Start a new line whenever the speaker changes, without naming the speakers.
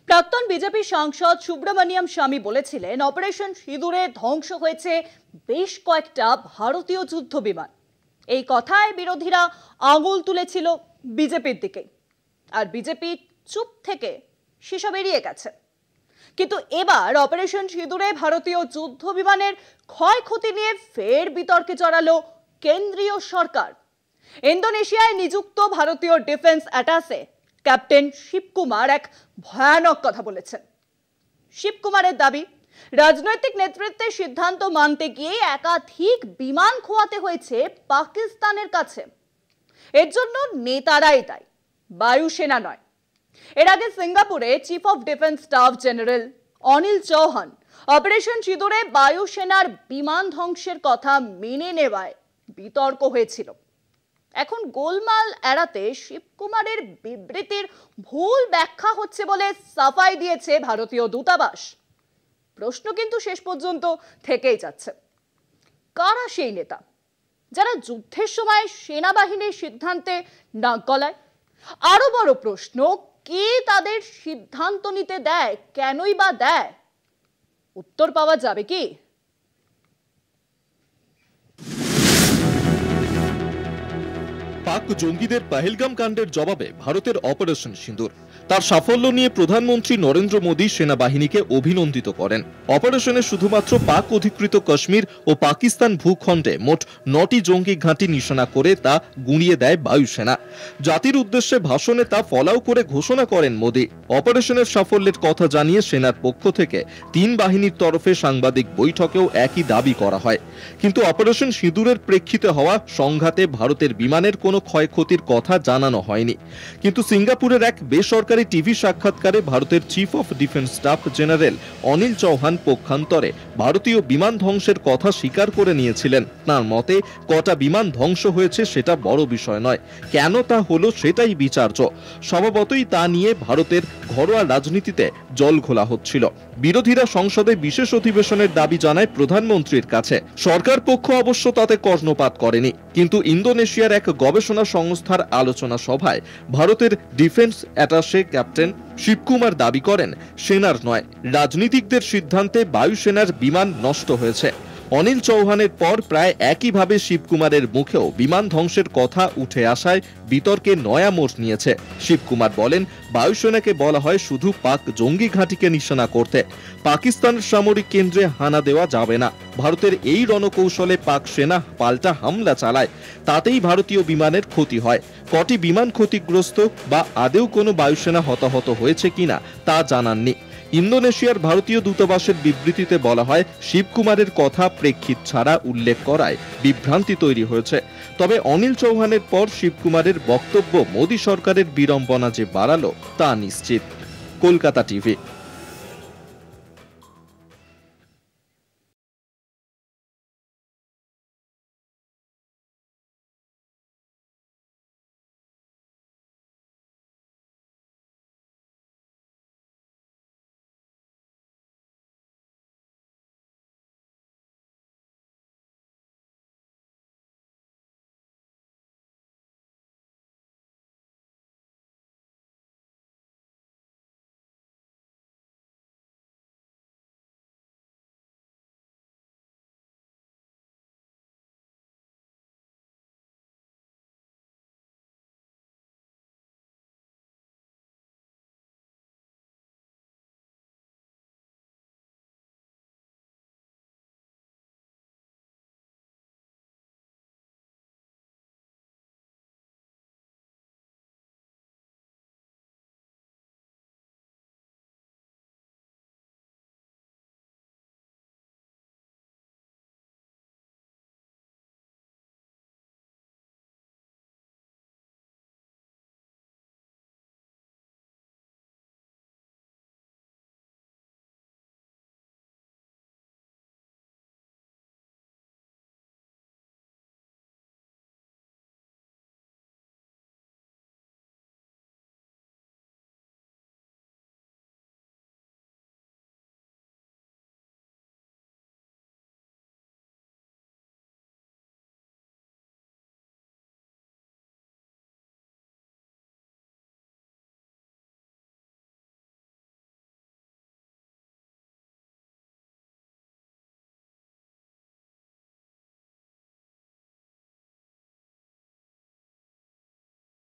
প্রাক্তন বিজেপি সাংসদ সুব্রমণিয়াম স্বামী বলেছিলেন, অপারেশন সিঁদুরে ধ্বংস হয়েছে বেশ কয়েকটা ভারতীয় যুদ্ধ বিমান। এই কথায় বিরোধীরা আঙুল তুলেছিল বিজেপির দিকে, আর বিজেপি চুপ থেকে সেসব এড়িয়ে গেছে। কিন্তু এবার অপারেশন সিঁদুরে ভারতীয় যুদ্ধ বিমানের ক্ষয়ক্ষতি নিয়ে ফের বিতর্কে জড়ালো কেন্দ্রীয় সরকার। ইন্দোনেশিয়ায় নিযুক্ত ভারতীয় ডিফেন্স অ্যাটাশে ক্যাপ্টেন শিবকুমার এক ভয়ানক কথা বলেছেন। শিবকুমারের দাবি, রাজনৈতিক নেতৃত্বের সিদ্ধান্ত মানতে গিয়ে একাধিক বিমান খোয়াতে হয়েছে পাকিস্তানের কাছে। এর জন্য নেতারাই দায়ী, বায়ুসেনা নয়। এর আগে সিঙ্গাপুরে chief of defence staff general Anil Chauhan operation সিঁদুরে বায়ুসেনার বিমান ধ্বংসের কথা মেনে নেওয়ায় বিতর্ক হয়েছিল। এখন গোলমাল এড়াতে শিবকুমারের বিবৃতির ভুল ব্যাখ্যা হচ্ছে বলে সাফাই দিয়েছে ভারতীয় দূতাবাস। প্রশ্ন কিন্তু শেষ পর্যন্ত থেকেই যাচ্ছে, কারা সেই নেতা যারা যুদ্ধের সময় সেনাবাহিনীর সিদ্ধান্তে নাক গলায়? আরো বড় প্রশ্ন, কে তাদের সিদ্ধান্ত নিতে দেয়, কেনই বা দেয়? উত্তর পাওয়া যাবে কি?
পাক জঙ্গিদের পহেলগাম কাণ্ডের জবাবে ভারতের অপারেশন সিঁদুর, তার সাফল্য নিয়ে প্রধানমন্ত্রী নরেন্দ্র মোদী সেনাবাহিনীকে অভিনন্দিত করেন। অপারেশনে শুধুমাত্র পাক অধিকৃত কাশ্মীর ও পাকিস্তান ভূখণ্ডে মোট 9টি জঙ্গি ঘাঁটি নিশানা করে তা গুঁড়িয়ে দেয় বায়ুসেনা। জাতির উদ্দেশ্যে ভাষণে তা ফলাও করে ঘোষণা করেন মোদী। অপারেশনের সাফল্যের কথা জানিয়ে সেনার পক্ষ থেকে 3 বাহিনীর তরফে সাংবাদিক বৈঠকেও একই দাবি করা হয়। কিন্তু অপারেশন সিঁদুরের প্রেক্ষিতে হওয়া সংঘাতে ভারতের বিমানের কোনো ক্ষয়ক্ষতির কথা জানানো হয়নি। কিন্তু সিঙ্গাপুরের এক বেসরকারি টিভি সাক্ষাৎকারে ভারতের chief of defence staff general Anil Chauhan পক্ষান্তরে ভারতীয় বিমান ধ্বংসের কথা স্বীকার করে নিয়েছিলেন। তার মতে, কটা বিমান ধ্বংস হয়েছে সেটা বড় বিষয় নয়, কেন তা হলো সেটাই বিচার্য। স্বভাবতই তা নিয়ে ভারতের ঘরোয়া রাজনীতিতে জল ঘোলা হচ্ছিল। বিরোধীরা সংসদে বিশেষ অধিবেশনের দাবি জানায় প্রধানমন্ত্রীর কাছে। সরকার পক্ষ অবশ্য তাতে কর্ণপাত করেনি। কিন্তু ইন্দোনেশিয়ার এক গবেষণা সংস্থার আলোচনা সভায় ভারতের ডিফেন্স অ্যাটাশে ক্যাপ্টেন শিবকুমার দাবি করেন, সেনার নয়, রাজনীতিকদের সিদ্ধান্তে বায়ুসেনার বিমান নষ্ট হয়েছে। অনিল চৌহানের পর প্রায় একইভাবে শিবকুমারের মুখেও বিমান ধ্বংসের কথা উঠে আসায় বিতর্কে নয়া মোড় নিয়েছে। শিবকুমার বলেন, বায়ুসেনাকে বলা হয় শুধু পাক জঙ্গি ঘাঁটিকে নিশানা করতে, পাকিস্তানের সামরিক কেন্দ্রে হানা দেওয়া যাবে না। ভারতের এই রণকৌশলে পাক সেনা পাল্টা হামলা চালায়, তাতেই ভারতীয় বিমানের ক্ষতি হয়। কটি বিমান ক্ষতিগ্রস্ত বা আদেও কোনো বায়ুসেনা হতাহত হয়েছে কিনা তা জানাননি। ইন্দোনেশিয়ার ভারতীয় দূতাবাসের বিবৃতিতে বলা হয়, শিবকুমারের কথা প্রেক্ষিত ছাড়া উল্লেখ করায় বিভ্রান্তি তৈরি হয়েছে। তবে অনিল চৌহানের পর শিবকুমারের বক্তব্য মোদী সরকারের বিড়ম্বনা যে বাড়ালো তা নিশ্চিত। কলকাতা টিভি।